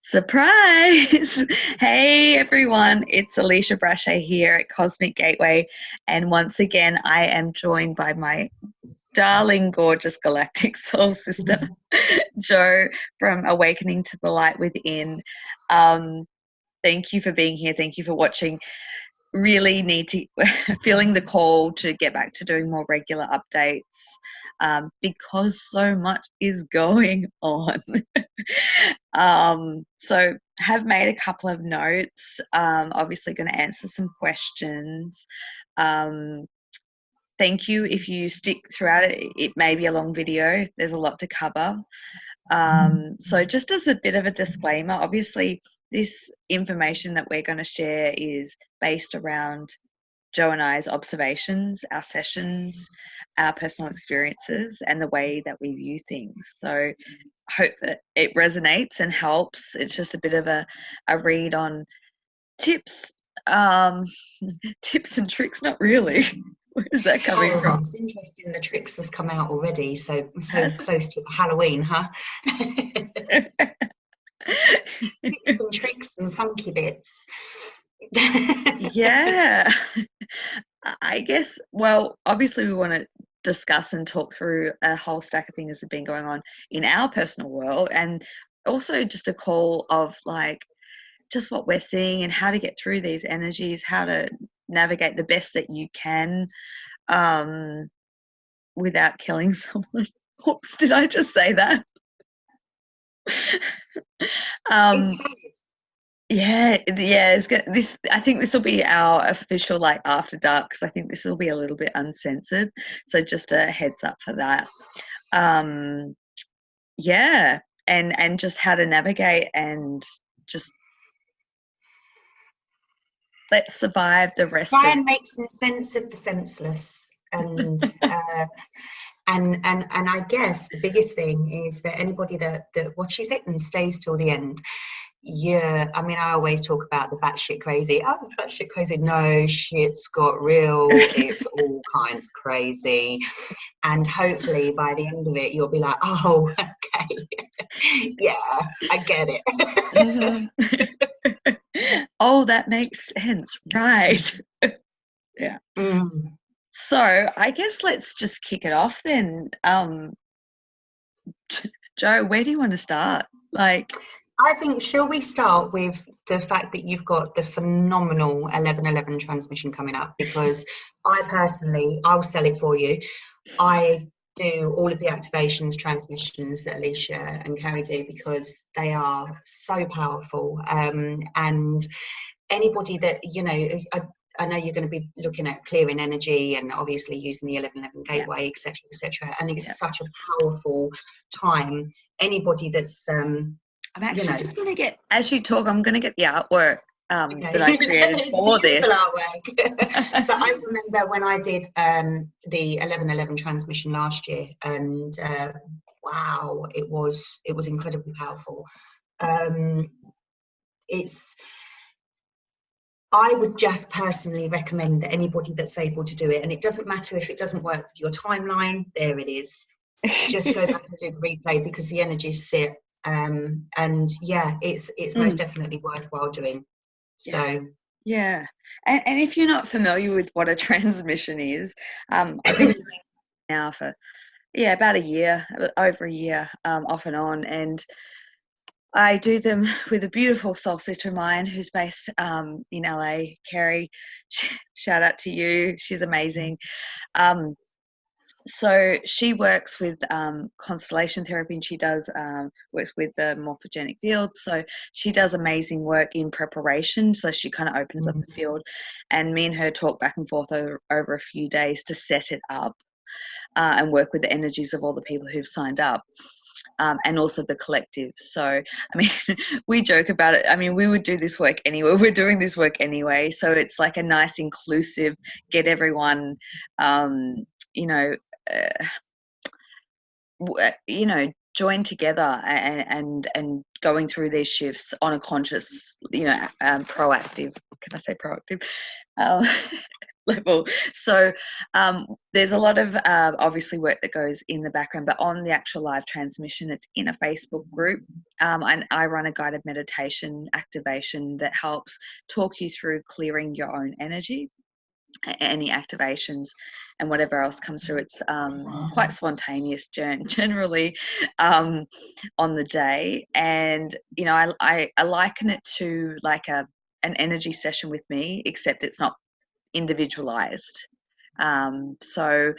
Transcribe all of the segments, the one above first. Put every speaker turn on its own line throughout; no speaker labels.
Surprise! Hey everyone, it's Alicia Brashay here at Cosmic Gateway, and once again I am joined by my darling, gorgeous galactic soul sister, Jo from Awakening to the Light Within. Thank you for being here. Thank you for watching. Really need to feeling the call to get back to doing more regular updates because so much is going on. So have made a couple of notes, obviously going to answer some questions. Thank you if you stick throughout it. It may be a long video. There's a lot to cover. So just as a bit of a disclaimer, obviously this information that we're going to share is based around Jo and I's observations, our sessions, our personal experiences, and the way that we view things. So hope that it resonates and helps. It's just a bit of a read on tips, tips and tricks, not really. Where is that coming from?
It's interesting the tricks has come out already, so close to Halloween, huh? Tips and tricks and funky bits.
Yeah. I guess, well, obviously we want to discuss and talk through a whole stack of things that have been going on in our personal world, and also just a call of like just what we're seeing and how to get through these energies, how to navigate the best that you can without killing someone. Oops, did I just say that? Yeah, it's this. I think this will be our official like after dark, because I think this will be a little bit uncensored. So just a heads up for that. Yeah, and just how to navigate and just let's survive the rest.
Try and make some sense of the senseless, and and I guess the biggest thing is that anybody that watches it and stays till the end. Yeah, I mean, I always talk about the batshit crazy. Oh, it's batshit crazy. No, shit's got real. It's all kinds crazy. And hopefully by the end of it, you'll be like, oh, okay. Yeah, I get it.
Mm-hmm. Oh, that makes sense. Right. Yeah. So I guess let's just kick it off then. Jo, where do you want to start? Like,
I think, shall we start with the fact that you've got the phenomenal 1111 transmission coming up? Because I personally, I'll sell it for you. I do all of the activations, transmissions that Alicia and Carrie do because they are so powerful. And anybody that, you know, I know you're going to be looking at clearing energy and obviously using the 1111 gateway, etc., and it's such a powerful time. Anybody that's
I'm actually just going to get, as you talk, I'm going to get the artwork that I created
it's
for this.
Artwork. But I remember when I did the 1111 transmission last year, and wow, it was incredibly powerful. I would just personally recommend that anybody that's able to do it, and it doesn't matter if it doesn't work with your timeline, there it is. Just go back and do the replay because the energies sit. And yeah, it's most definitely worthwhile doing. So
yeah, and if you're not familiar with what a transmission is, I've been doing it now for about a year, over a year, off and on, and I do them with a beautiful soul sister of mine who's based in LA, Carrie. Shout out to you, she's amazing. So she works with constellation therapy, and she does works with the morphogenic field. So she does amazing work in preparation. So she kind of opens up the field, and me and her talk back and forth over a few days to set it up and work with the energies of all the people who've signed up. And also the collective. So, I mean, we joke about it. I mean, we would do this work anyway. We're doing this work anyway. So it's like a nice, inclusive, get everyone, join together and going through these shifts on a conscious, proactive. Can I say proactive? level. So there's a lot of obviously work that goes in the background, but on the actual live transmission, it's in a Facebook group, and I run a guided meditation activation that helps talk you through clearing your own energy, any activations and whatever else comes through. It's quite spontaneous generally on the day, and you know, I liken it to like an energy session with me, except it's not individualized. So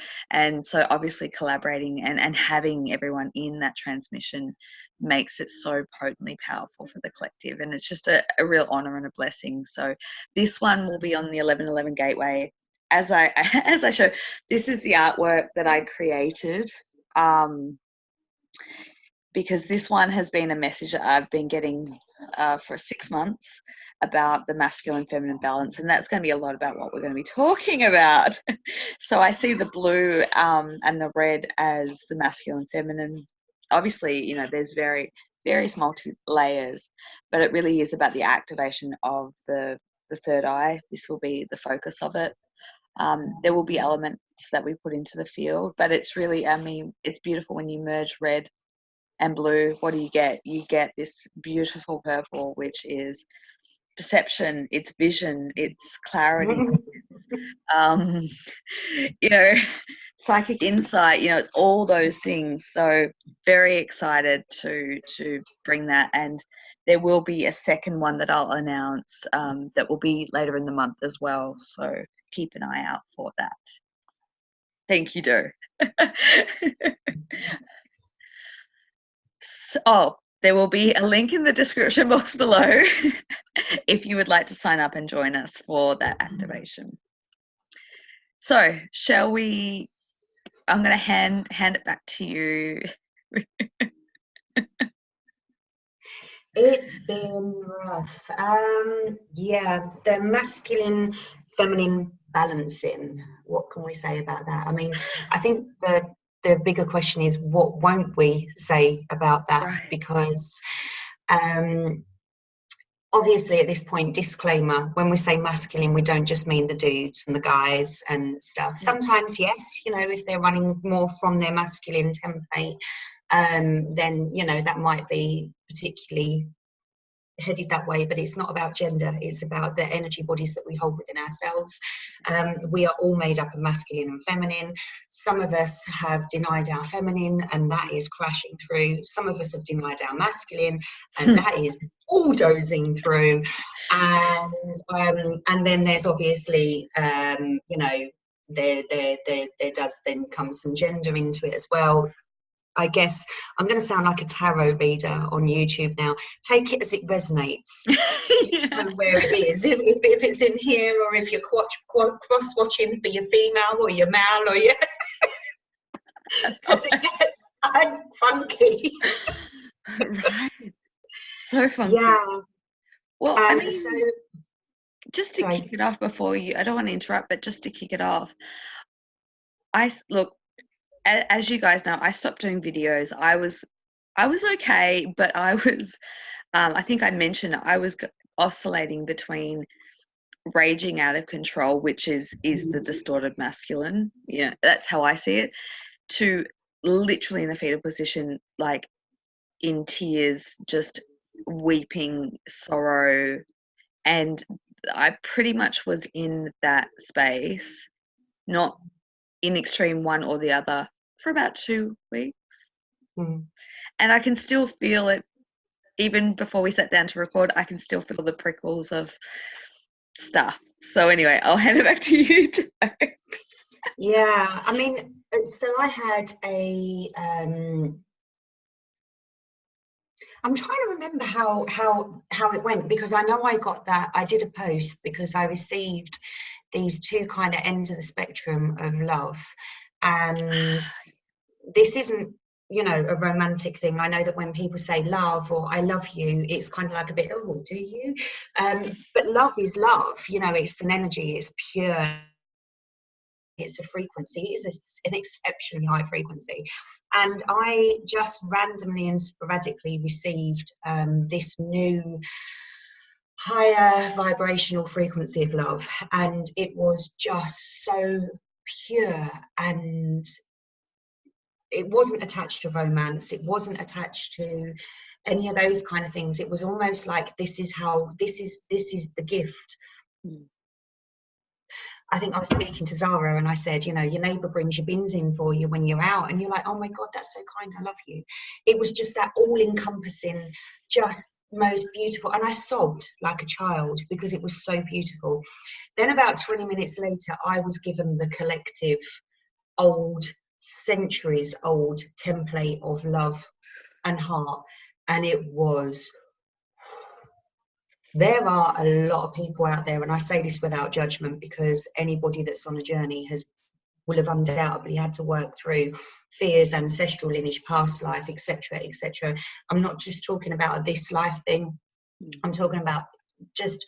obviously collaborating and having everyone in that transmission makes it so potently powerful for the collective, and it's just a real honor and a blessing. So this one will be on the 1111 gateway. As I show, this is the artwork that I created, because this one has been a message that I've been getting for 6 months about the masculine feminine balance, and that's going to be a lot about what we're going to be talking about. So I see the blue and the red as the masculine feminine. Obviously, you know, there's various multi layers, but it really is about the activation of the third eye. This will be the focus of it. There will be elements that we put into the field, but it's really, I mean, it's beautiful when you merge red and blue. What do you get? You get this beautiful purple, which is perception, it's vision, it's clarity, you know, psychic insight, you know, it's all those things. So very excited to bring that, and there will be a second one that I'll announce that will be later in the month as well, so keep an eye out for that. Thank you, Do. So, there will be a link in the description box below if you would like to sign up and join us for that activation. So, shall we? I'm going to hand it back to you.
It's been rough. Yeah, the masculine feminine balancing. What can we say about that? I mean, I think the bigger question is, what won't we say about that?
Right.
Because obviously at this point, disclaimer, when we say masculine, we don't just mean the dudes and the guys and stuff. Sometimes, yes, you know, if they're running more from their masculine template, then, you know, that might be particularly headed that way, but it's not about gender, it's about the energy bodies that we hold within ourselves. We are all made up of masculine and feminine. Some of us have denied our feminine, and that is crashing through. Some of us have denied our masculine, and that is bulldozing through. And then there's obviously you know, there does then come some gender into it as well. I guess I'm going to sound like a tarot reader on YouTube now. Take it as it resonates.
Yeah.
Where it is, if it's in here, or if you're cross-watching for your female or your male, or your because it gets funky.
Right. So funky.
Yeah.
Well, I mean,
so
just to kick it off before you, I don't want to interrupt, but just to kick it off, look, as you guys know, I stopped doing videos. I was okay, but I was, I think I mentioned I was oscillating between raging out of control, which is the distorted masculine. You know, that's how I see it, to literally in the fetal position, like in tears, just weeping sorrow. And I pretty much was in that space, not in extreme one or the other, for about 2 weeks. And I can still feel it, even before we sat down to record. I can still feel the prickles of stuff. So anyway, I'll hand it back to you, Jo.
Yeah, I mean, so I had I'm trying to remember how it went, because I know I got that. I did a post because I received these two kind of ends of the spectrum of love, and this isn't, you know, a romantic thing. I know that when people say love or I love you, it's kind of like a bit, oh, do you? But love is love, you know, it's an energy, it's pure, it's a frequency, it's an exceptionally high frequency. And I just randomly and sporadically received this new, higher vibrational frequency of love, and it was just so pure, and it wasn't attached to romance, it wasn't attached to any of those kind of things. It was almost like this is the gift. I think I was speaking to Zara and I said, you know, your neighbour brings your bins in for you when you're out, and you're like, oh my God, that's so kind, I love you. It was just that all-encompassing, just most beautiful. And I sobbed like a child because it was so beautiful. Then about 20 minutes later, I was given the collective old, centuries old template of love and heart. And it was, there are a lot of people out there, and I say this without judgment, because anybody that's on a journey will have undoubtedly had to work through fears, ancestral lineage, past life, etc., etc. I'm not just talking about a this life thing. I'm talking about just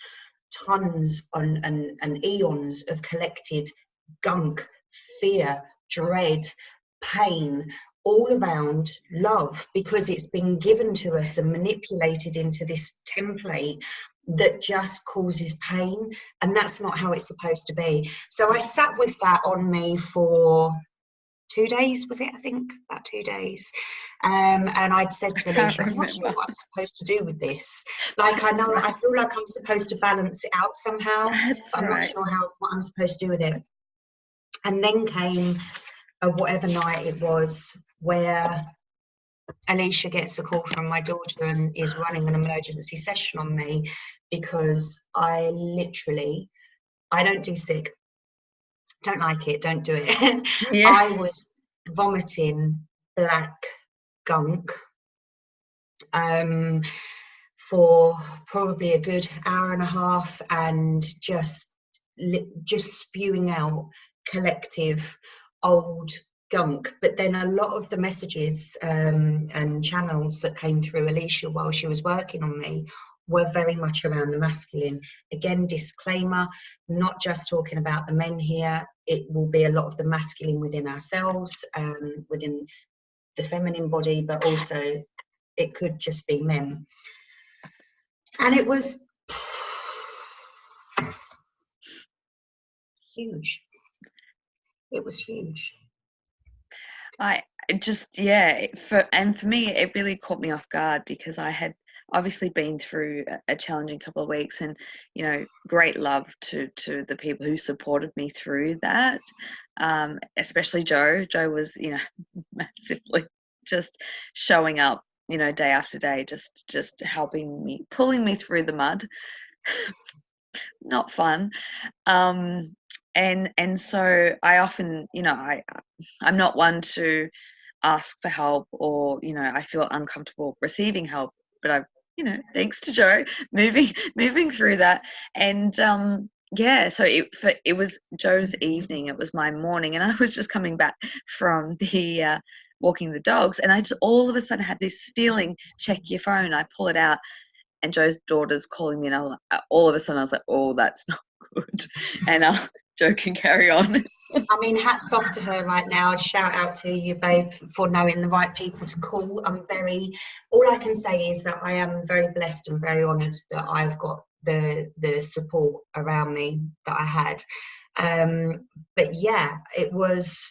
tons and eons of collected gunk, fear, dread, pain, all around love, because it's been given to us and manipulated into this template that just causes pain, and that's not how it's supposed to be. So I sat with that on me for 2 days, was it? I think about 2 days. And I'd said to Alicia, I'm not sure what I'm supposed to do with this. Like, I feel like I'm supposed to balance it out somehow, but I'm not sure what I'm supposed to do with it. And then came whatever night it was, where Alicia gets a call from my daughter and is running an emergency session on me, because I don't do sick. Don't like it, don't do it.
Yeah.
I was vomiting black gunk for probably a good hour and a half, and just spewing out collective old gunk. But then a lot of the messages and channels that came through Alicia while she was working on me were very much around the masculine. Again, disclaimer, not just talking about the men here. It will be a lot of the masculine within ourselves, within the feminine body, but also it could just be men. And it was huge. It was huge.
For me, it really caught me off guard, because I had obviously been through a challenging couple of weeks, and, you know, great love to the people who supported me through that, especially Joe. Joe was, you know, massively just showing up, you know, day after day, just helping me, pulling me through the mud. Not fun. And so I often, you know, I'm not one to ask for help, or, you know, I feel uncomfortable receiving help, but I've, you know, thanks to Joe, moving through that. And so it was Joe's evening, it was my morning, and I was just coming back from the walking the dogs, and I just all of a sudden had this feeling, check your phone. I pull it out, and Joe's daughter's calling me, and all of a sudden I was like, oh, that's not good. And Joe can carry on.
I mean, hats off to her right now. Shout out to you, babe, for knowing the right people to call. All I can say is that I am very blessed and very honoured that I've got the support around me that I had. But yeah, it was,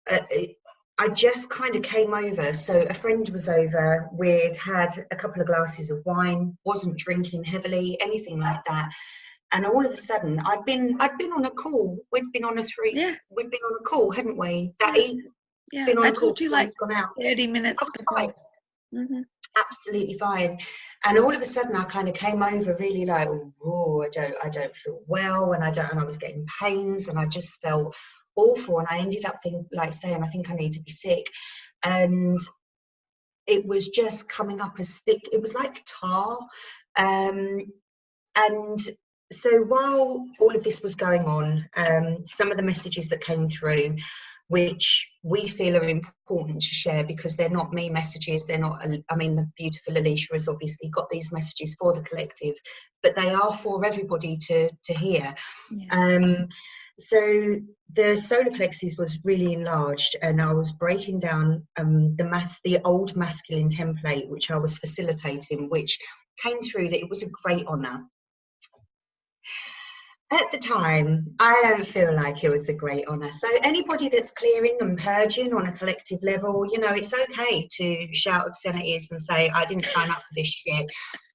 I just kind of came over. So a friend was over, we'd had a couple of glasses of wine, wasn't drinking heavily, anything like that. And all of a sudden, I'd been on a call. We'd been on a call, hadn't we?
Yeah, I told you like
gone out.
30 minutes.
I was fine. Mm-hmm. Absolutely fine. And all of a sudden, I kind of came over really like, oh, I don't feel well, and I was getting pains, and I just felt awful. And I ended up saying, I think I need to be sick. And it was just coming up as thick. It was like tar. And so while all of this was going on, some of the messages that came through, which we feel are important to share, because they're not me messages, they're not, I mean, the beautiful Alicia has obviously got these messages for the collective, but they are for everybody to hear. Yeah. So the solar plexus was really enlarged, and I was breaking down the old masculine template, which I was facilitating, which came through that it was a great honour. At the time, I don't feel like it was a great honour. So anybody that's clearing and purging on a collective level, you know, it's okay to shout obscenities and say, I didn't sign up for this shit.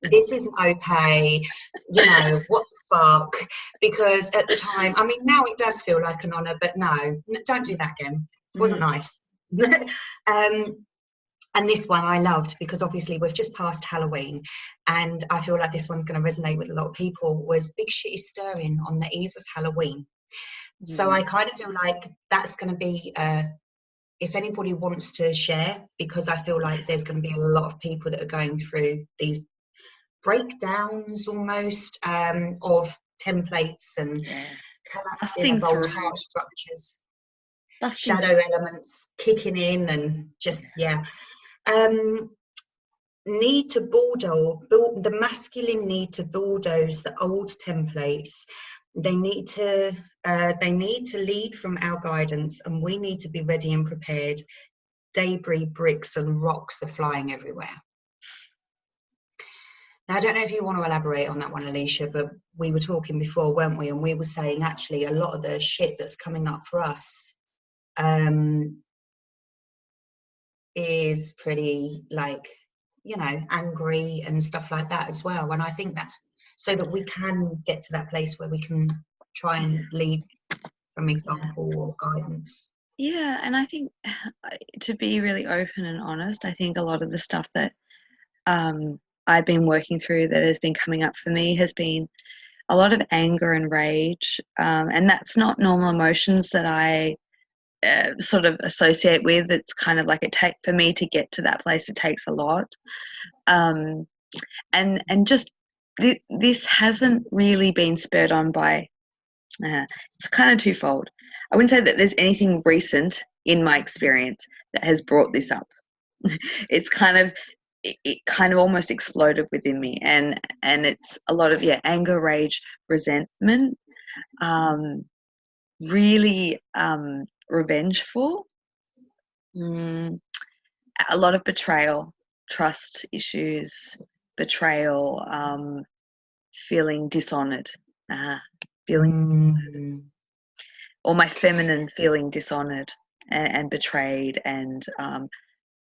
This isn't okay. You know, what the fuck? Because at the time, I mean, now it does feel like an honour, but no, don't do that again. It wasn't nice. And this one I loved because obviously we've just passed Halloween, and I feel like this one's going to resonate with a lot of people, was big shit is stirring on the eve of Halloween. So I kind of feel like that's going to be, if anybody wants to share, because I feel like there's going to be a lot of people that are going through these breakdowns almost of templates and collapsing of old heart structures, shadow elements kicking in, and just, need to the masculine need to bulldoze the old templates. They need to lead from our guidance, and we need to be ready and prepared. Debris, bricks and rocks are flying everywhere. Now, I don't know if you want to elaborate on that one, Alicia, but we were talking before, weren't we? And we were saying actually a lot of the shit that's coming up for us is pretty, like, you know, angry and stuff like that as well. And I think that's so that we can get to that place where we can try and lead from example or guidance.
Yeah, and I think, to be really open and honest, I think a lot of the stuff that I've been working through that has been coming up for me has been a lot of anger and rage, and that's not normal emotions that I sort of associate with. It's kind of like for me to get to that place, it takes a lot, and just this hasn't really been spurred on by. It's kind of twofold. I wouldn't say that there's anything recent in my experience that has brought this up. It's kind of it kind of almost exploded within me, and it's a lot of anger, rage, resentment, really revengeful, a lot of betrayal, trust issues, betrayal, feeling dishonored, or my feminine feeling dishonored and betrayed, and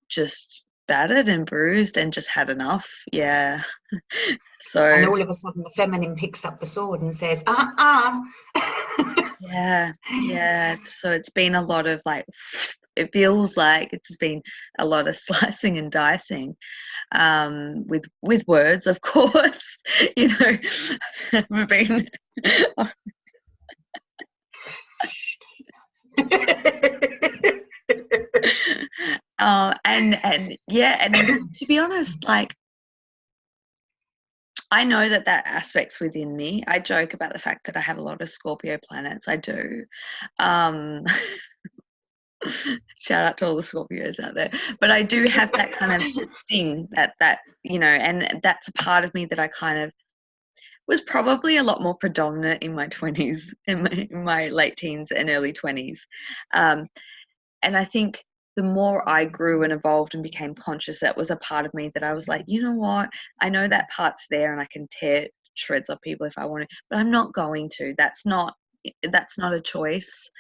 just battered and bruised and just had enough. So,
and all of a sudden the feminine picks up the sword and says
so it's been a lot of, like, it feels like it's been a lot of slicing and dicing, with words, of course. You know, we've been and to be honest, like, I know that aspect's within me. I joke about the fact that I have a lot of Scorpio planets. I do. Shout out to all the Scorpios out there. But I do have that kind of sting that you know, and that's a part of me that I kind of was probably a lot more predominant in my 20s, in my late teens and early 20s. And I think the more I grew and evolved and became conscious, that was a part of me that I was like, you know what? I know that part's there and I can tear shreds off people if I want to, but I'm not going to. That's not a choice.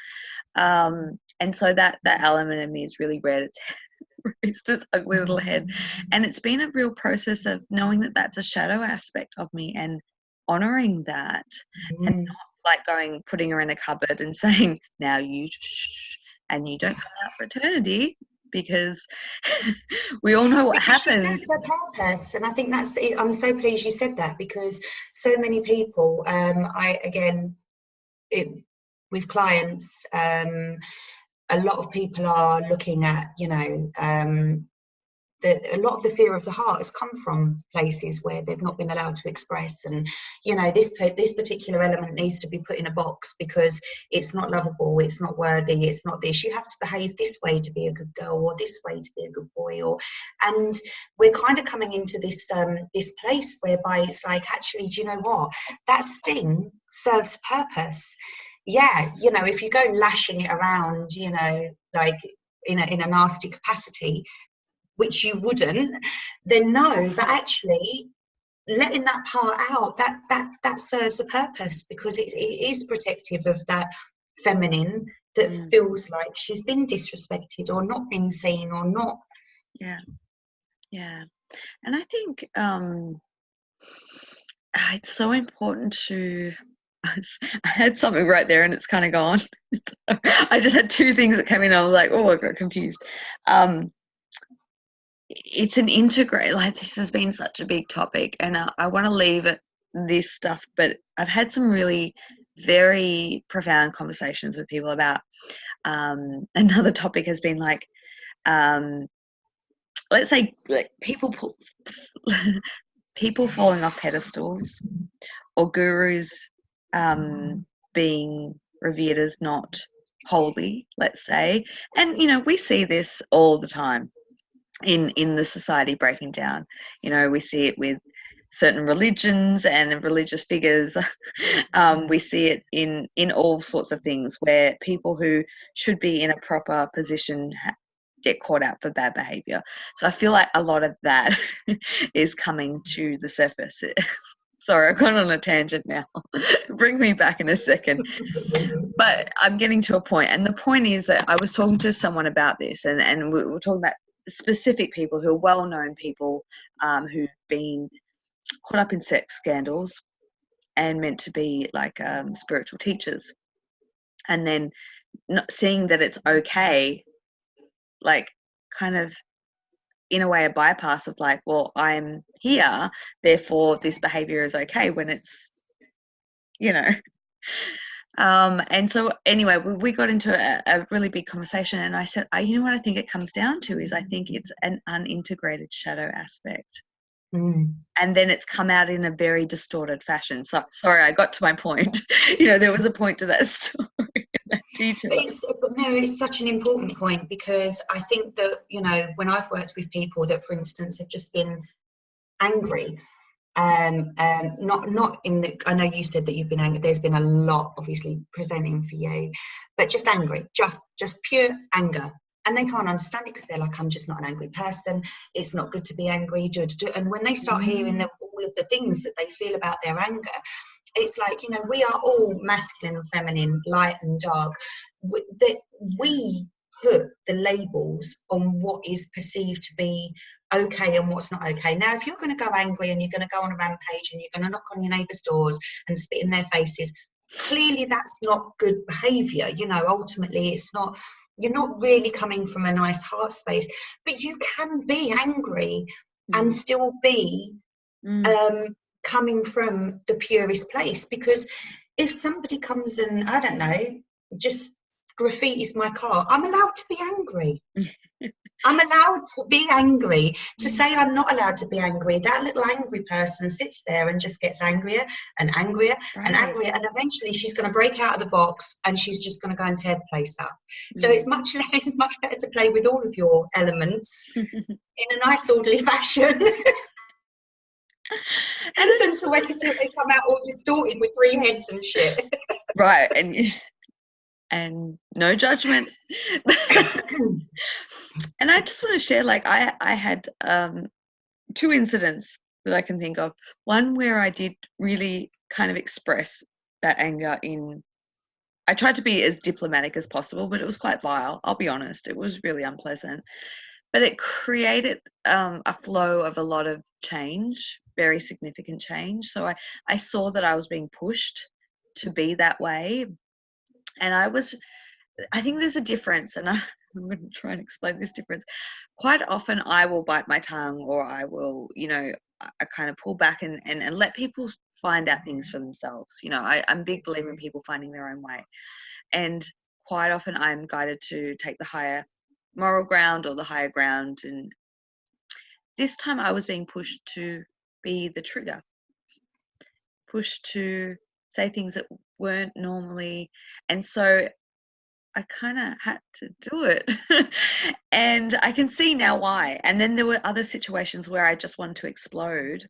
And so that element in me is really reared its ugly little head. And it's been a real process of knowing that that's a shadow aspect of me and honouring that, and not like putting her in a cupboard and saying, now you shh, and you don't come out for eternity, because we all know what happens.
She serves her purpose, and I think that's. I'm so pleased you said that, because so many people. With clients, a lot of people are looking at, you know, a lot of the fear of the heart has come from places where they've not been allowed to express, and, you know, this particular element needs to be put in a box because it's not lovable, it's not worthy, it's not this. You have to behave this way to be a good girl, or this way to be a good boy, and we're kind of coming into this this place whereby it's like, actually, do you know what? That sting serves purpose. yeah, you know, if you go lashing it around, you know, like in a nasty capacity, which you wouldn't, then no. But actually letting that part out, that serves a purpose, because it is protective of that feminine that feels like she's been disrespected or not been seen or not.
Yeah. And I think it's so important to, I had something right there and it's kind of gone. I just had two things that came in. I was like, oh, I got confused. It's an integrate, like, this has been such a big topic, and I want to leave it this stuff, but I've had some really very profound conversations with people about another topic has been like, let's say, like, people falling off pedestals, or gurus being revered as not holy, let's say. And, you know, we see this all the time in the society breaking down. You know, we see it with certain religions and religious figures. We see it in all sorts of things where people who should be in a proper position get caught out for bad behavior. So I feel like a lot of that is coming to the surface. Sorry, I've gone on a tangent now. Bring me back in a second. But I'm getting to a point, and the point is that I was talking to someone about this, and we were talking about specific people who are well-known people who've been caught up in sex scandals and meant to be like spiritual teachers, and then not seeing that it's okay, like, kind of in a way a bypass of like, well, I'm here, therefore this behavior is okay, when it's, you know. And so anyway, we got into a really big conversation, and I said, you know what I think it comes down to is, I think it's an unintegrated shadow aspect. And then it's come out in a very distorted fashion. So sorry, I got to my point. You know, there was a point to that story.
It's such an important point, because I think that, you know, when I've worked with people that, for instance, have just been angry, not in the, I know you said that you've been angry, there's been a lot obviously presenting for you, but just angry, just pure anger, and they can't understand it because they're like, I'm just not an angry person, it's not good to be angry. And when they start hearing all of the things that they feel about their anger, it's like, you know, we are all masculine and feminine, light and dark, that we put the labels on what is perceived to be okay and what's not okay. Now, if you're going to go angry and you're going to go on a rampage and you're going to knock on your neighbours' doors and spit in their faces, clearly that's not good behaviour. You know, ultimately it's not, you're not really coming from a nice heart space. But you can be angry and still be coming from the purest place, because if somebody comes and, I don't know, just graffitis my car, I'm allowed to be angry. I'm allowed to be angry. To say I'm not allowed to be angry, that little angry person sits there and just gets angrier and angrier and angrier, and eventually she's going to break out of the box and she's just going to go and tear the place up. So it's much better to play with all of your elements in a nice orderly fashion than to wait until they come out all distorted with 3 heads and shit.
Right, and no judgment. And I just want to share, like, I had 2 incidents that I can think of. One where I did really kind of express that anger I tried to be as diplomatic as possible, but it was quite vile, I'll be honest. It was really unpleasant. But it created a flow of a lot of change, very significant change. So I saw that I was being pushed to be that way. And I think there's a difference, and I'm going to try and explain this difference. Quite often I will bite my tongue, or I will, you know, I kind of pull back and let people find out things for themselves. You know, I'm a big believer in people finding their own way. And quite often I'm guided to take the higher moral ground or the higher ground. And this time I was being pushed to be the trigger, pushed to say things that weren't normally. And so I kind of had to do it. And I can see now why. And then there were other situations where I just wanted to explode,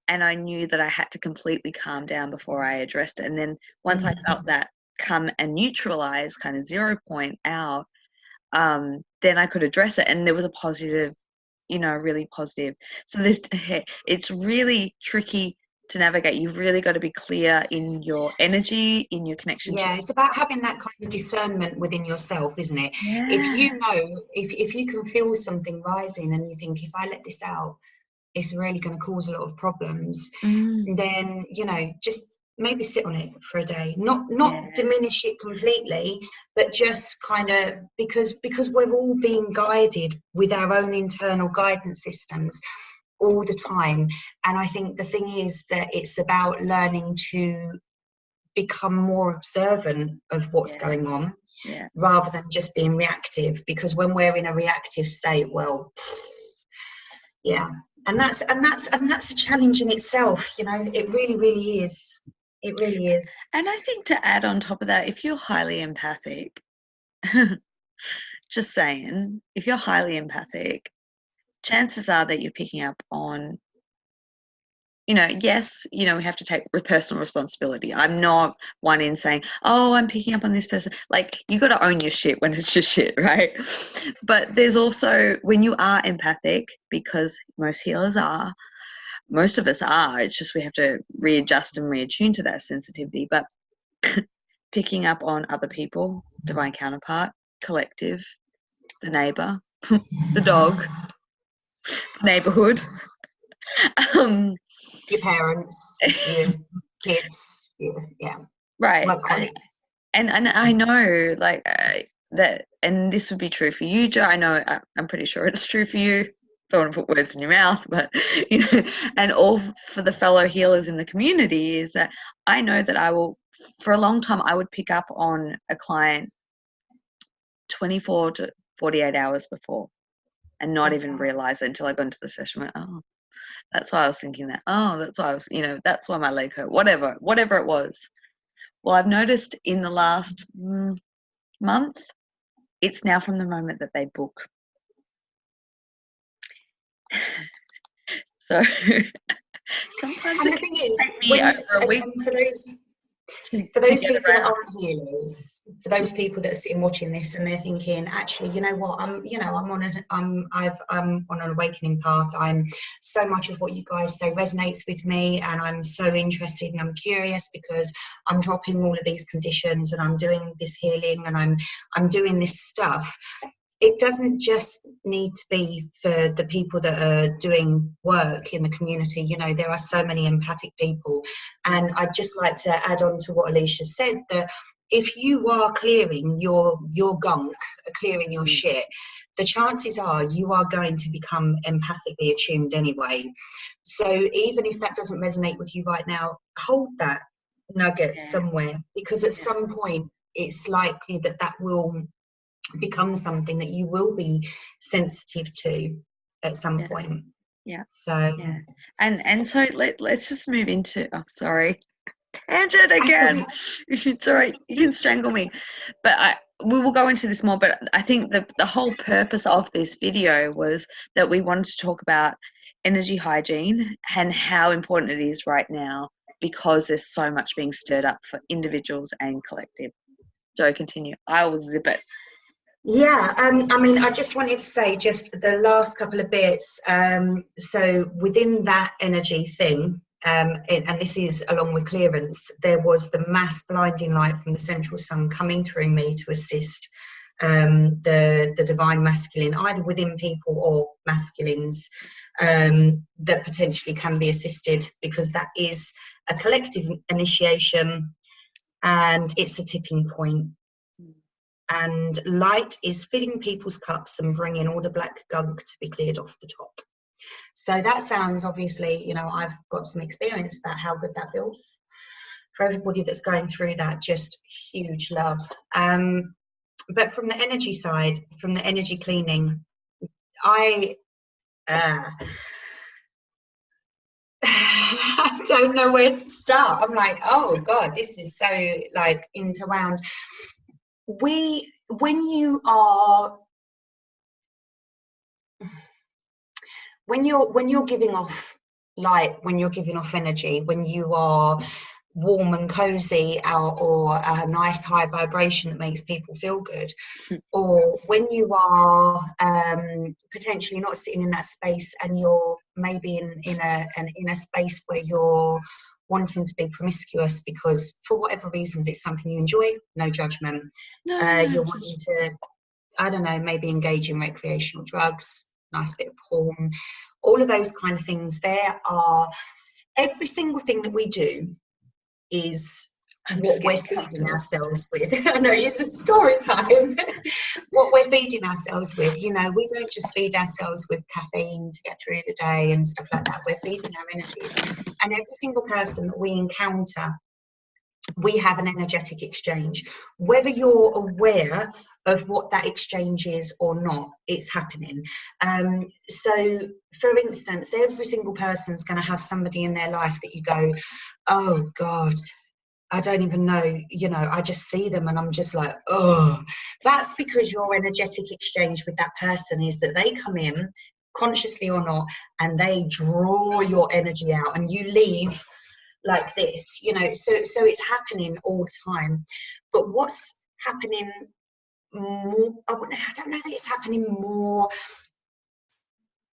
and I knew that I had to completely calm down before I addressed it. And then once I felt that come and neutralize, kind of 0 point out, then I could address it, and there was a positive, really positive. So it's really tricky to navigate. You've really got to be clear in your energy, in your connection to.
Yeah, it's about having that kind of discernment within yourself, isn't it?
Yeah.
If you know, if you can feel something rising and you think, if I let this out, it's really going to cause a lot of problems, then, just maybe sit on it for a day, not diminish it completely, but just kind of, because we're all being guided with our own internal guidance systems all the time. And I think the thing is that it's about learning to become more observant of what's going on, rather than just being reactive, because when we're in a reactive state, and that's a challenge in itself. It really is. It really is.
And I think, to add on top of that, if you're highly empathic, just saying, if you're highly empathic, chances are that you're picking up on, yes, we have to take personal responsibility. I'm not one in saying, oh, I'm picking up on this person. Like, you got to own your shit when it's your shit, right? But there's also, when you are empathic, because most healers are, most of us are, it's just we have to readjust and reattune to that sensitivity. But picking up on other people, divine counterpart, collective, the neighbor, the dog, the neighborhood,
your parents, your kids,
right,
my colleagues.
And I know, like, that, and this would be true for you, Jo. I know, I'm pretty sure it's true for you. Don't want to put words in your mouth, but and all for the fellow healers in the community, is that I know that I will, for a long time, I would pick up on a client 24 to 48 hours before and not even realize it until I got into the session. Went, oh, that's why I was thinking that. Oh, that's why I was, that's why my leg hurt. Whatever it was. Well, I've noticed in the last month, it's now from the moment that they book. So sometimes,
and the thing is, for those people that aren't healers, for those people that are sitting watching this and they're thinking, actually, you know what, I'm on an awakening path. I'm so much of what you guys say resonates with me, and I'm so interested and I'm curious because I'm dropping all of these conditions and I'm doing this healing and I'm doing this stuff. It doesn't just need to be for the people that are doing work in the community. There are so many empathic people. And I'd just like to add on to what Alicia said, that if you are clearing your gunk, clearing your shit, the chances are you are going to become empathically attuned anyway. So even if that doesn't resonate with you right now, hold that nugget somewhere, because at some point it's likely that will become something that you will be sensitive to at some point.
And so let's just move into, tangent again. It's all right, you can strangle me, but we will go into this more. But I think the whole purpose of this video was that we wanted to talk about energy hygiene and how important it is right now, because there's so much being stirred up for individuals and collective. Jo, continue. I will zip it.
I just wanted to say just the last couple of bits. So within that energy thing, and this is along with clearance, there was the mass blinding light from the central sun coming through me to assist the divine masculine, either within people or masculines, that potentially can be assisted, because that is a collective initiation and it's a tipping point. And light is filling people's cups and bringing all the black gunk to be cleared off the top. So that sounds, obviously, I've got some experience about how good that feels. For everybody that's going through that, just huge love. But from the energy side, from the energy cleaning, I don't know where to start. I'm like, oh God, this is so like interwound. When you're giving off light, when you're giving off energy, when you are warm and cozy, or a nice high vibration that makes people feel good, or when you are potentially not sitting in that space and you're maybe in a space where you're wanting to be promiscuous because for whatever reasons it's something you enjoy, no judgment. You're wanting to, I don't know, maybe engage in recreational drugs, nice bit of porn, all of those kind of things. There are, every single thing that we do is what we're feeding ourselves with. I know, it's a story time. What we're feeding ourselves with, you know, we don't just feed ourselves with caffeine to get through the day and stuff like that. We're feeding our energies. And every single person that we encounter, we have an energetic exchange. Whether you're aware of what that exchange is or not, it's happening. So, for instance, every single person's going to have somebody in their life that you go, oh God, I don't even know, you know, I just see them and I'm just like, oh. That's because your energetic exchange with that person is that they come in, consciously or not, and they draw your energy out and you leave like this, you know. So it's happening all the time. But what's happening more, I don't know that it's happening more.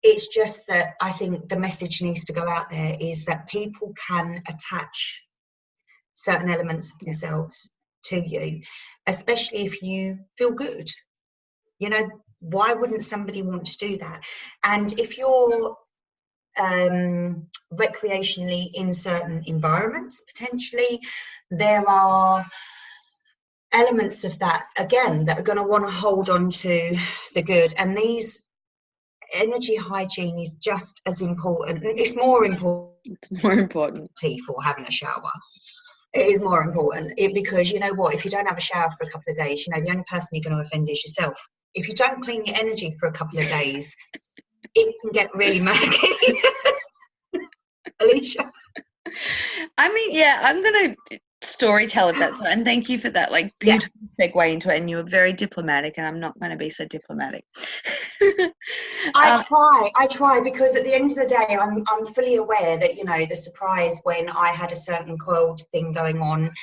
It's just that I think the message needs to go out there is that people can attach certain elements of themselves to you, especially if you feel good. You know, why wouldn't somebody want to do that? And if you're recreationally in certain environments, potentially, there are elements of that, again, that are going to want to hold on to the good. And these energy hygiene is just as important. It's more important.
It's more important.
For having a shower. It is more important because, you know what, if you don't have a shower for a couple of days, you know, the only person you're going to offend is yourself. If you don't clean your energy for a couple of days, it can get really murky. Alicia?
I mean, yeah, I'm going to storytell if that's, and thank you for that, like, beautiful segue into it, and you were very diplomatic, and I'm not going to be so diplomatic.
I try because at the end of the day, I'm fully aware that, you know, the surprise when I had a certain coiled thing going on,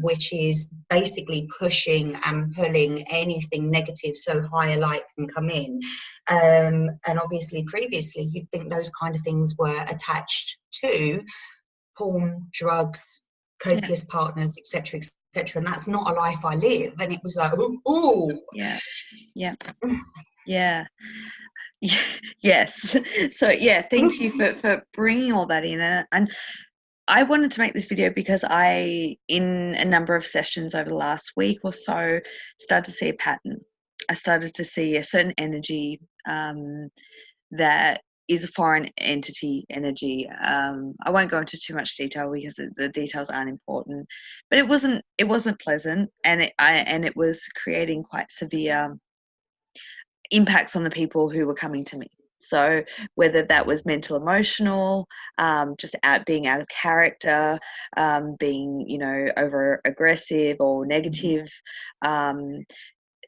which is basically pushing and pulling anything negative so higher light can come in. And obviously previously you'd think those kind of things were attached to porn, drugs, copious partners, etc., etc. And that's not a life I live. And it was like, ooh.
Yeah. Yes. So yeah, thank you for bringing all that in. And I wanted to make this video because I, in a number of sessions over the last week or so, started to see a pattern. I started to see a certain energy that is a foreign entity energy. I won't go into too much detail because the details aren't important, but it wasn't pleasant, and it was creating quite severe impacts on the people who were coming to me. So whether that was mental, emotional, just being out of character, being, you know, over aggressive or negative.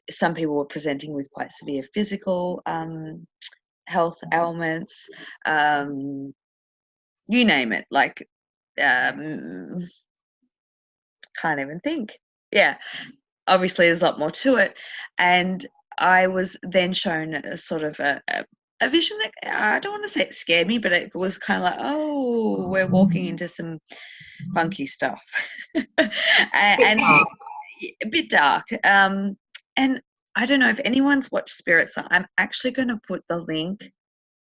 Some people were presenting with quite severe physical health ailments, you name it, like, can't even think. Yeah, obviously there's a lot more to it. And I was then shown a sort of a vision that, I don't want to say it scared me, but it was kind of like, oh, we're walking into some funky stuff. and a bit dark. And I don't know if anyone's watched Spirit Science. I'm actually going to put the link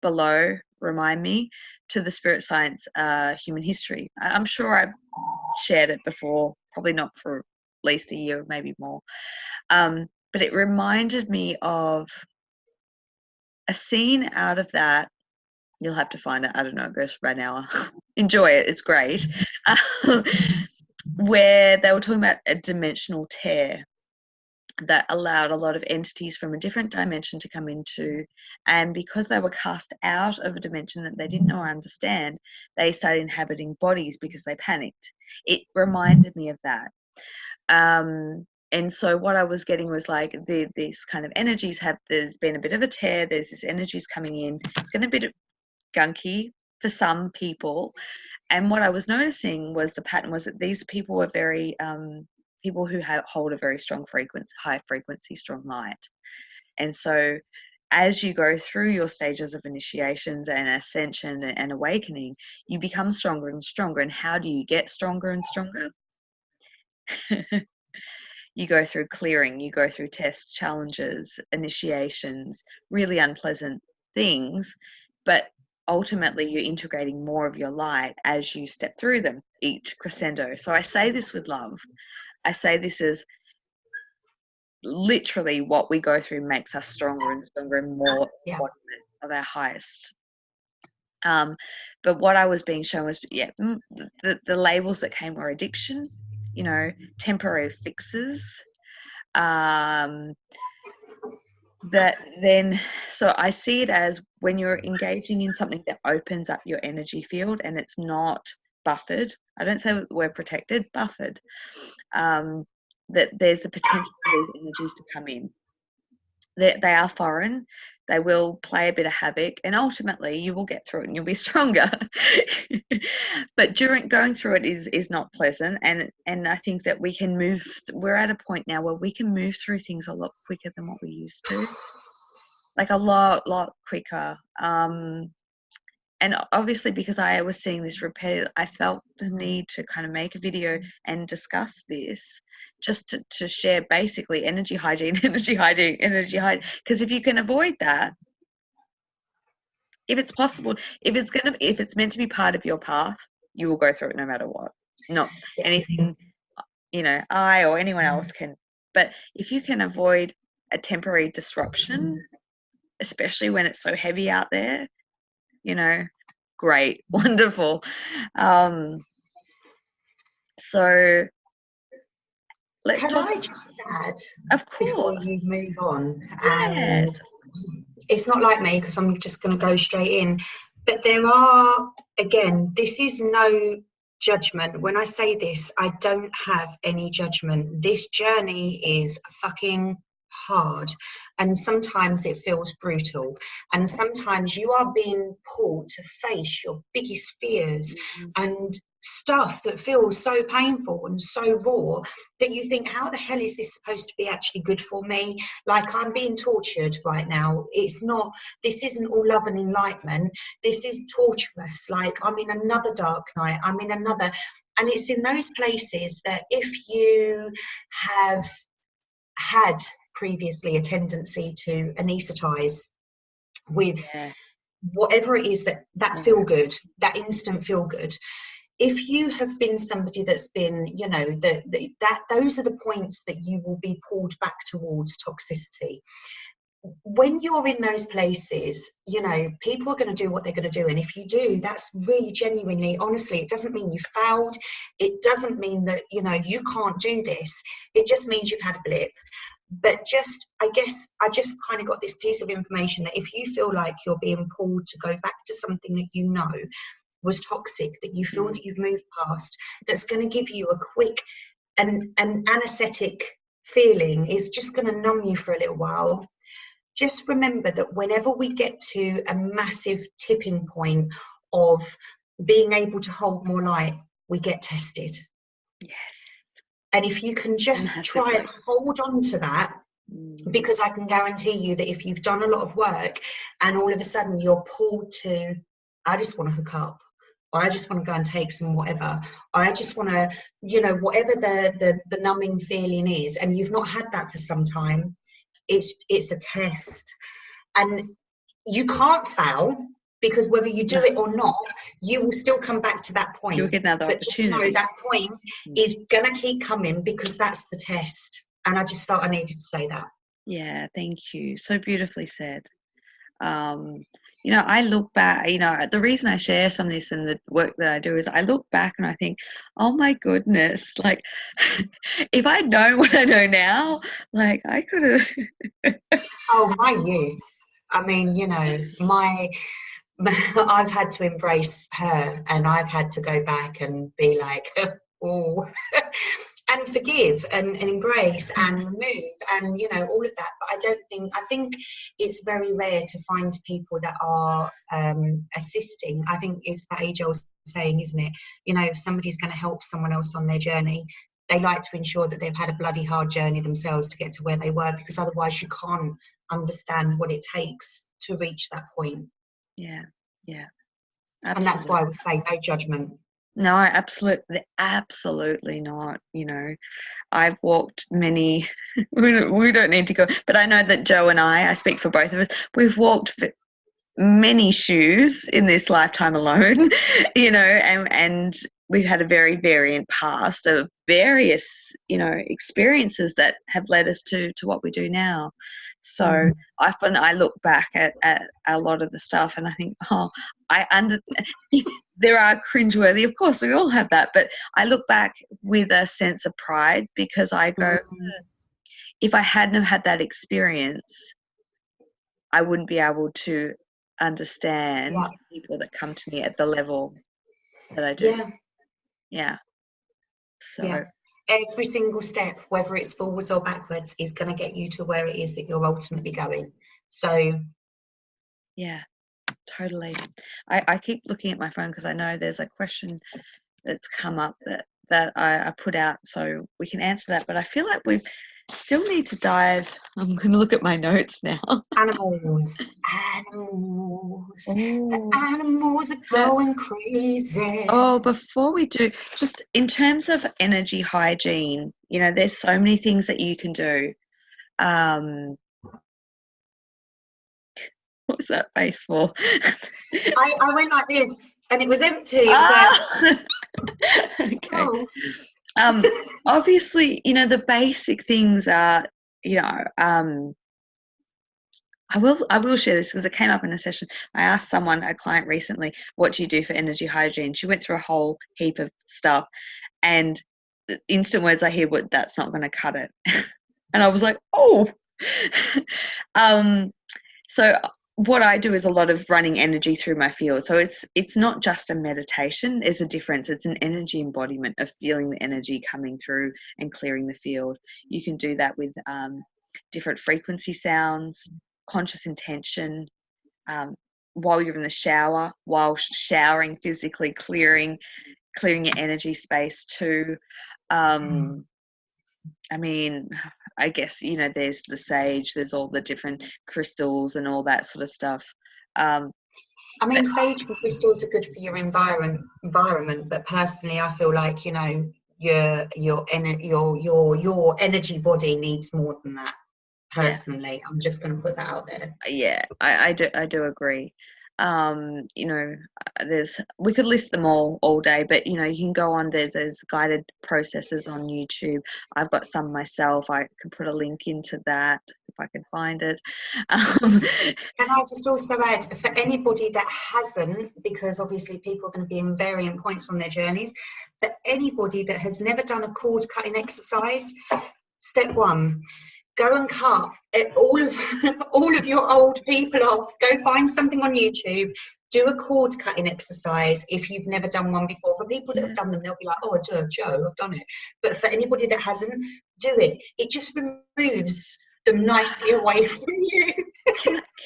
below, remind me, to the Spirit Science human history. I'm sure I've shared it before, probably not for at least a year, maybe more. But it reminded me of a scene out of that. You'll have to find it. I don't know, it goes for about an hour. Enjoy it, it's great. Where they were talking about a dimensional tear that allowed a lot of entities from a different dimension to come into, and because they were cast out of a dimension that they didn't know or understand, they started inhabiting bodies because they panicked. It reminded me of that. And so what I was getting was like, these kind of energies there's been a bit of a tear, there's this energies coming in, it's going to be a bit gunky for some people, And what I was noticing was the pattern was that these people were very people who hold a very strong frequency, high frequency, strong light. And so as you go through your stages of initiations and ascension and awakening, you become stronger and stronger. And how do you get stronger and stronger? You go through clearing, you go through tests, challenges, initiations, really unpleasant things, but ultimately you're integrating more of your light as you step through them, each crescendo. So I say this with love. I say this is literally what we go through makes us stronger and stronger and more of our highest. But what I was being shown was, the labels that came were addiction, you know, temporary fixes, that then, so I see it as when you're engaging in something that opens up your energy field and it's not buffered. I don't say we're protected, buffered. That there's the potential for these energies to come in. They are foreign. They will play a bit of havoc, and ultimately you will get through it and you'll be stronger. But during going through it is not pleasant, and I think that we can move. We're at a point now where we can move through things a lot quicker than what we used to, like a lot quicker. And obviously, because I was seeing this repetitive, I felt the need to kind of make a video and discuss this, just to share basically energy hygiene, because if you can avoid that, if it's possible, if it's meant to be part of your path, you will go through it no matter what. Not anything, you know, I or anyone else can. But if you can avoid a temporary disruption, especially when it's so heavy out there, you know, great, wonderful. So
can I just add,
of course,
before you move on?
Yes.
And it's not like me, because I'm just going to go straight in, but there are, again, this is no judgment. When I say this, I don't have any judgment. This journey is fucking hard, and sometimes it feels brutal, and sometimes you are being pulled to face your biggest fears and stuff that feels so painful and so raw that you think, how the hell is this supposed to be actually good for me? Like, I'm being tortured right now. It's not, this isn't all love and enlightenment. This is torturous. Like, I'm in another dark night. I'm in another, and it's in those places that if you have had previously a tendency to anesthetize with whatever it is that feel good, that instant feel good. If you have been somebody that's been, you know, that those are the points that you will be pulled back towards toxicity. When you're in those places, you know, people are going to do what they're going to do. And if you do, that's really genuinely, honestly, it doesn't mean you failed. It doesn't mean that, you know, you can't do this. It just means you've had a blip. But just, I guess, I just kind of got this piece of information that if you feel like you're being pulled to go back to something that you know was toxic, that you feel that you've moved past, that's going to give you a quick and an anesthetic feeling, is just going to numb you for a little while. Just remember that whenever we get to a massive tipping point of being able to hold more light, we get tested.
Yes.
And if you can just try and hold on to that, because I can guarantee you that if you've done a lot of work and all of a sudden you're pulled to, I just want to hook up, or I just want to go and take some whatever, or I just want to, you know, whatever the numbing feeling is, and you've not had that for some time, it's a test. And you can't fail, because whether you do it or not, you will still come back to that point.
You'll get another
but
opportunity.
Just know that point is going to keep coming, because that's the test. And I just felt I needed to say that.
Yeah, thank you. So beautifully said. You know, I look back, you know, the reason I share some of this and the work that I do is I look back and I think, oh my goodness, like if I'd known what I know now, like I could have.
Oh, my youth. I mean, you know, I've had to embrace her, and I've had to go back and be like, oh. and forgive and embrace and remove and, you know, all of that. But I think it's very rare to find people that are assisting. I think it's that age-old saying, isn't it? You know, if somebody's going to help someone else on their journey, they like to ensure that they've had a bloody hard journey themselves to get to where they were, because otherwise you can't understand what it takes to reach that point.
Yeah, absolutely.
And that's why we say no judgment.
No, absolutely not. You know, I've walked many, we don't need to go, but I know that Joe and I speak for both of us, we've walked many shoes in this lifetime alone, you know, and we've had a very variant past of various, you know, experiences that have led us to what we do now. So often I look back at a lot of the stuff and I think, there are cringeworthy, of course, we all have that, but I look back with a sense of pride because I go, if I hadn't have had that experience, I wouldn't be able to understand people that come to me at the level that I do. So
every single step, whether it's forwards or backwards, is going to get you to where it is that you're ultimately going. So
yeah, totally. I keep looking at my phone because I know there's a question that's come up that I put out, so we can answer that, but I feel like we still need to dive. I'm going to look at my notes now.
Animals. The animals are going crazy.
Oh, before we do, just in terms of energy hygiene, you know, there's so many things that you can do. What was that face for?
I went like this and it was empty. It was like,
okay. Obviously, you know, the basic things are, you know, I will share this because it came up in a session. I asked a client recently, what do you do for energy hygiene? She went through a whole heap of stuff, and the instant words I hear, "What, that's not going to cut it." And I was like, oh. So what I do is a lot of running energy through my field. So it's not just a meditation. There's a difference. It's an energy embodiment of feeling the energy coming through and clearing the field. You can do that with different frequency sounds, conscious intention, while you're in the shower, while showering, physically clearing your energy space too. I mean, I guess, you know, there's the sage, there's all the different crystals and all that sort of stuff.
I mean, sage and crystals are good for your environment, but personally, I feel like, you know, your energy body needs more than that. Personally, I'm just going to put that out there.
Yeah, I do agree. You know, we could list them all day, but you know, you can go on, there's guided processes on YouTube. I've got some myself. I can put a link into that if I can find it.
Can I just also add, for anybody that hasn't, because obviously people are going to be in varying points on their journeys, for anybody that has never done a cord cutting exercise, step one, go and cut all of your old people off. Go find something on YouTube. Do a cord cutting exercise if you've never done one before. For people that have done them, they'll be like, "Oh, Joe, I've done it." But for anybody that hasn't, do it. It just removes them nicely away from you.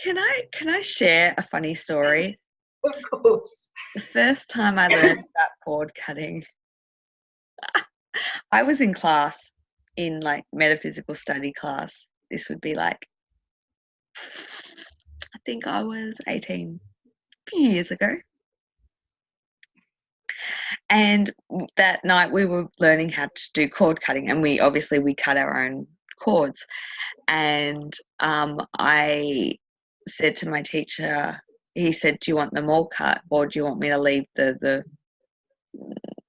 Can I share a funny story?
Of course.
The first time I learned about cord cutting, I was in class, in like metaphysical study class. This would be like, I think I was 18, a few years ago. And that night we were learning how to do cord cutting, and we cut our own cords. And I said to my teacher, he said, "Do you want them all cut, or do you want me to leave the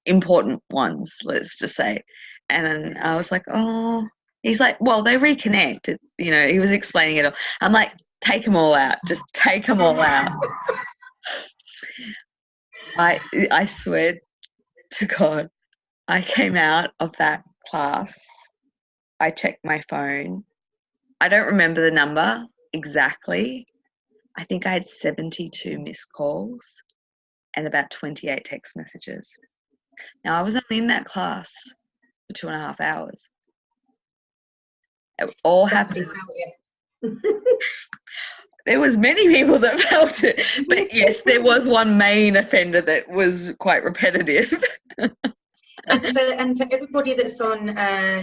important ones, let's just say?" And I was like, "Oh." He's like, "Well, they reconnect." It's, you know, he was explaining it all. I'm like, "Take them all out. Just take them all out." I swear to God, I came out of that class. I checked my phone. I don't remember the number exactly. I think I had 72 missed calls and about 28 text messages. Now, I was only in that class for 2.5 hours. It all
Somebody
happened.
felt it.
There was many people that felt it, but yes, there was one main offender that was quite repetitive.
And for everybody that's on,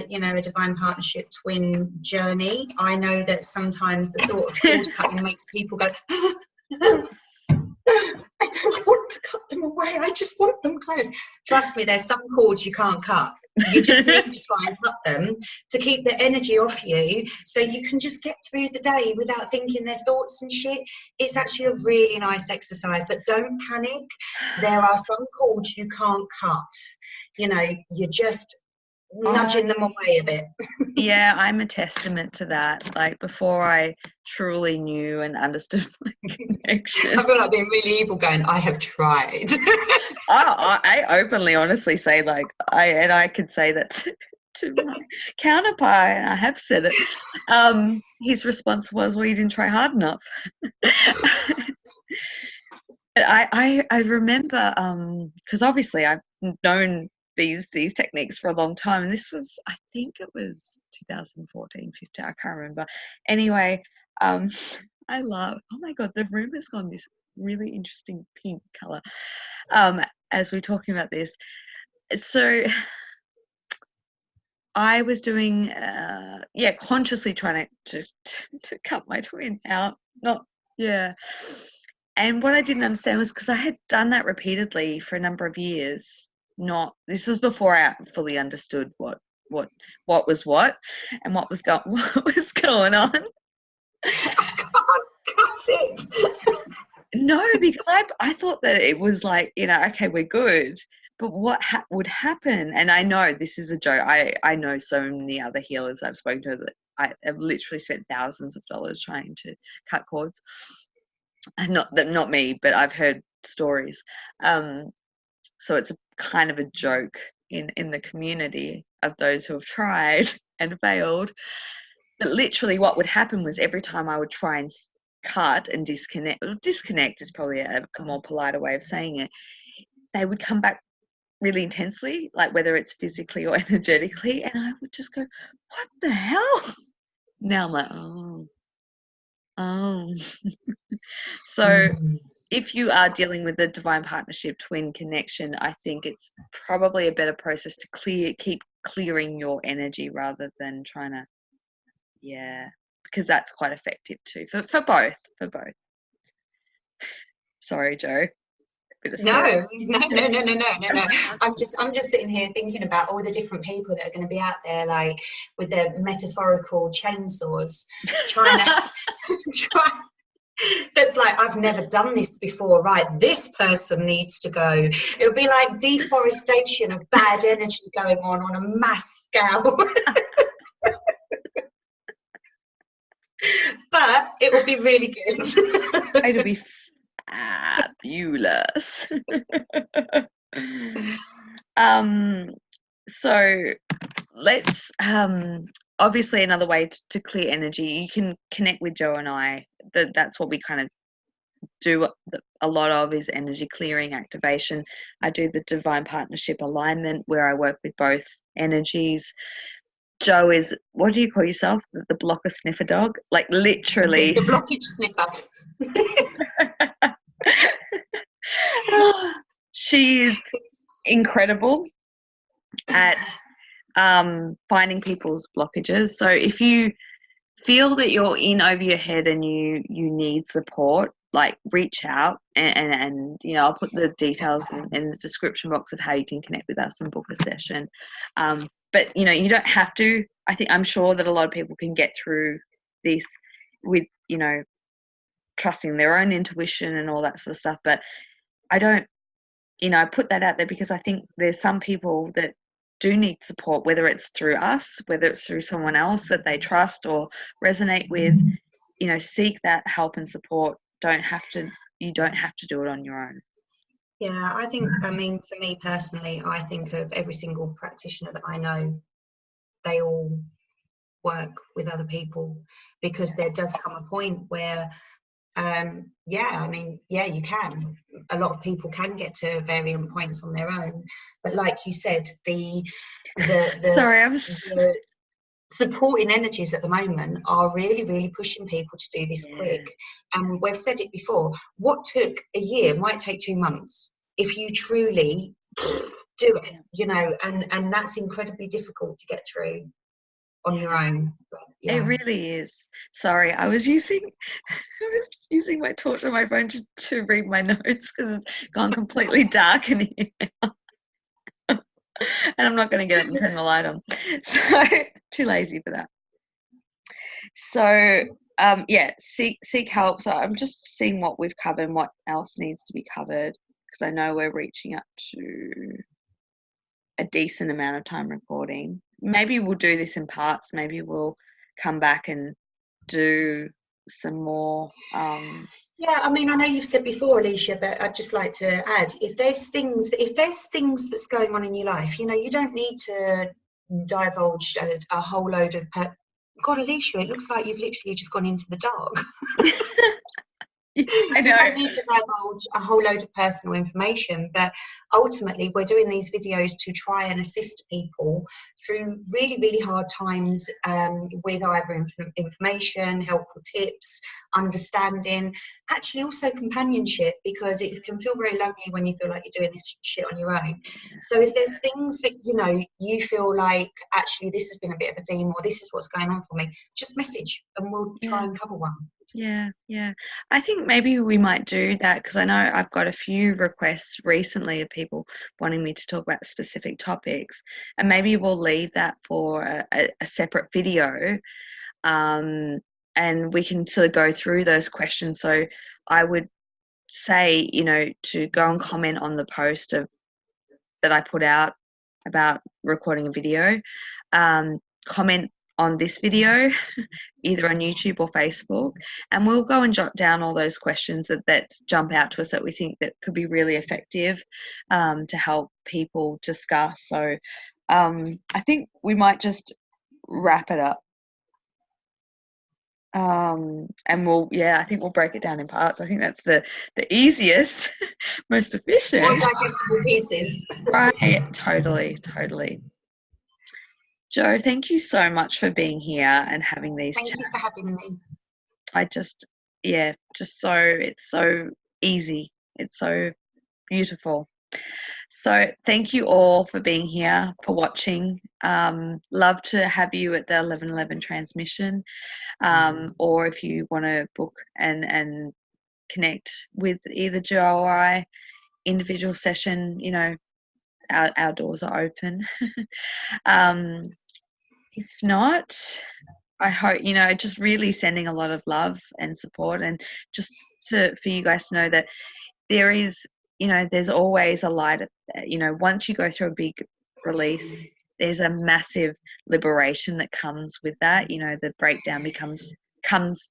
you know, a divine partnership twin journey, I know that sometimes the thought of cord cutting makes people go, I don't want to cut them away. I just want them close. Trust me, there's some cords you can't cut. You just need to try and cut them to keep the energy off you, so you can just get through the day without thinking their thoughts and shit. It's actually a really nice exercise, but don't panic. There are some cords you can't cut. You know, you're just nudging them away a bit.
Yeah, I'm a testament to that. Like, before I truly knew and understood my connection.
I feel like being really evil going, I have tried.
I openly, honestly say, like, I could say that to my counterpart, and I have said it. His response was, well, you didn't try hard enough. I remember, because obviously I've known these techniques for a long time, and this was, I think it was 2014, 15, I can't remember. Anyway, I love, oh my god, the room has gone this really interesting pink color as we're talking about this. So I was doing consciously trying to cut my twin out, and what I didn't understand was, because I had done that repeatedly for a number of years. This was before I fully understood what was what, and what was going on.
I can't cut it.
No, because I thought that it was like, you know, okay, we're good. But what would happen, and I know this is a joke, I know so many other healers I've spoken to that I've literally spent thousands of dollars trying to cut cords. And not me, but I've heard stories. So it's a kind of a joke in the community of those who have tried and failed. But literally what would happen was, every time I would try and cut and disconnect is probably a more politer way of saying it, they would come back really intensely, like whether it's physically or energetically, and I would just go, what the hell? Now I'm like, oh. So if you are dealing with a divine partnership twin connection, I think it's probably a better process to keep clearing your energy rather than trying to, because that's quite effective too for both. Sorry, Joe.
No. I'm just sitting here thinking about all the different people that are going to be out there, like with their metaphorical chainsaws, trying to that's like, I've never done this before, right? This person needs to go. It'll be like deforestation of bad energy going on a mass scale. But it will be really good.
It'll be fabulous. So let's obviously, another way to clear energy, you can connect with Joe and I. That's what we kind of do a lot of, is energy clearing, activation. I do the divine partnership alignment, where I work with both energies. Joe is, what do you call yourself? The blocker sniffer dog? Like, literally.
The blockage sniffer.
She is incredible at finding people's blockages. So if you feel that you're in over your head and you need support, like, reach out, and you know, I'll put the details in the description box of how you can connect with us and book a session. But you know, you don't have to. I'm sure that a lot of people can get through this with, you know, trusting their own intuition and all that sort of stuff. But I don't, you know, I put that out there because I think there's some people that do need support, whether it's through us, whether it's through someone else that they trust or resonate with. You know, seek that help and support. You don't have to do it on your own.
Yeah, I think, I mean, for me personally, I think of every single practitioner that I know, they all work with other people, because there does come a point where Yeah, I mean, yeah, you can. A lot of people can get to varying points on their own, but like you said, the
Sorry,
the supporting energies at the moment are really, really pushing people to do this quick. And we've said it before, what took a year might take 2 months if you truly do it, you know, and that's incredibly difficult to get through on your own. But,
It
yeah.
really is. Sorry, I was using my torch on my phone to read my notes because it's gone completely dark in here. And I'm not going to get up and turn the light on. So too lazy for that. So yeah, seek help. So I'm just seeing what we've covered and what else needs to be covered, because I know we're reaching up to a decent amount of time recording. Maybe we'll do this in parts. Maybe we'll come back and do some more.
Yeah, I mean, I know you've said before, Alicia, but I'd just like to add, if there's things that's going on in your life, you know, you don't need to divulge a whole load of God, Alicia, it looks like you've literally just gone into the dark.
I know.
You don't need to divulge a whole load of personal information, but ultimately we're doing these videos to try and assist people through really, really hard times, with either information, helpful tips, understanding, actually also companionship, because it can feel very lonely when you feel like you're doing this shit on your own. So if there's things that, you know, you feel like actually this has been a bit of a theme, or this is what's going on for me, just message and we'll try and cover one.
Yeah. I think maybe we might do that, because I know I've got a few requests recently of people wanting me to talk about specific topics, and maybe we'll leave that for a separate video, and we can sort of go through those questions. So I would say, you know, to go and comment on the post that I put out about recording a video, comment on this video either on YouTube or Facebook, and we'll go and jot down all those questions that jump out to us that we think that could be really effective, to help people discuss. So I think we might just wrap it up, and I think we'll break it down in parts. I think that's the easiest, most efficient.
More digestible pieces.
Right, totally. Jo, thank you so much for being here and having these chats.
Thank you for having me.
It's so easy. It's so beautiful. So thank you all for being here, for watching. Love to have you at the 11/11 transmission, or if you want to book and connect with either Jo or I, individual session, you know, our doors are open. If not, I hope, you know, just really sending a lot of love and support, and just for you guys to know that there is, you know, there's always a light. You know, once you go through a big release, there's a massive liberation that comes with that. You know, the breakdown comes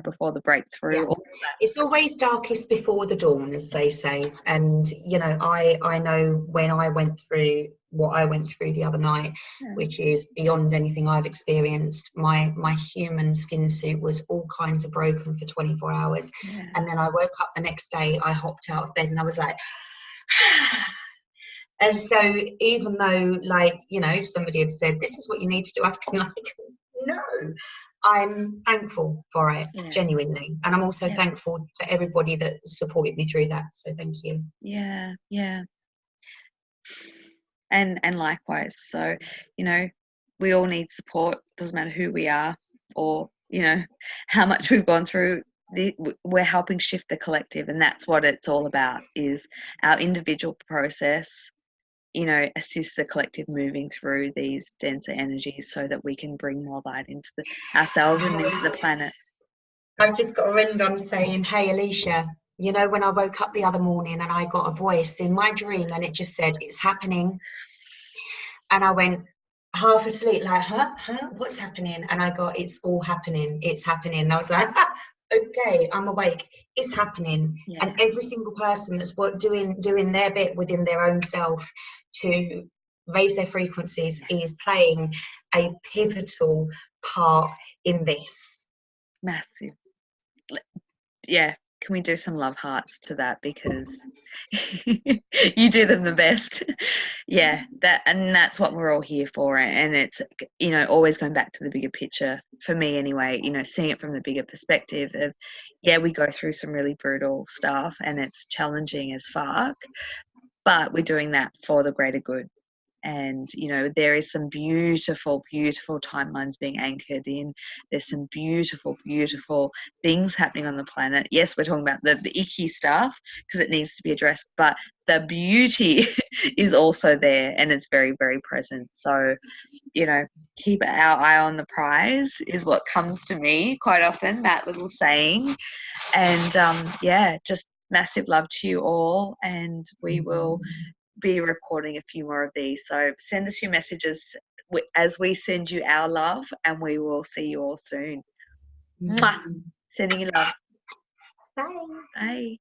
before the breakthrough.
Yeah. It's always darkest before the dawn, as they say. And you know, I know when I went through what I went through the other night, which is beyond anything I've experienced. My human skin suit was all kinds of broken for 24 hours. And then I woke up the next day, I hopped out of bed and I was like, and so even though, like, you know, if somebody had said, this is what you need to do, I've been like, no, I'm thankful for it, genuinely. And I'm also thankful for everybody that supported me through that. So thank you.
Yeah. And likewise. So, you know, we all need support. Doesn't matter who we are or, you know, how much we've gone through. We're helping shift the collective, and that's what it's all about, is our individual process, you know, assist the collective moving through these denser energies so that we can bring more light into ourselves and into the planet.
I've just got a ring on saying, hey, Alicia, you know, when I woke up the other morning and I got a voice in my dream and it just said, it's happening. And I went half asleep, like, huh, what's happening? And I got, it's all happening. It's happening. And I was like, okay, I'm awake. It's happening. And every single person that's doing their bit within their own self to raise their frequencies is playing a pivotal part in this.
Massive. yeah, can we do some love hearts to that, because you do them the best. Yeah, that's what we're all here for, and it's, you know, always going back to the bigger picture for me anyway, you know, seeing it from the bigger perspective of, yeah, we go through some really brutal stuff and it's challenging as fuck, but we're doing that for the greater good. And, you know, there is some beautiful, beautiful timelines being anchored in. There's some beautiful, beautiful things happening on the planet. Yes, we're talking about the icky stuff because it needs to be addressed, but the beauty is also there, and it's very, very present. So, you know, keep our eye on the prize is what comes to me quite often, that little saying. And yeah, just massive love to you all, and we will be recording a few more of these. So send us your messages as we send you our love, and we will see you all soon. Mwah! Sending you love.
Bye.
Bye.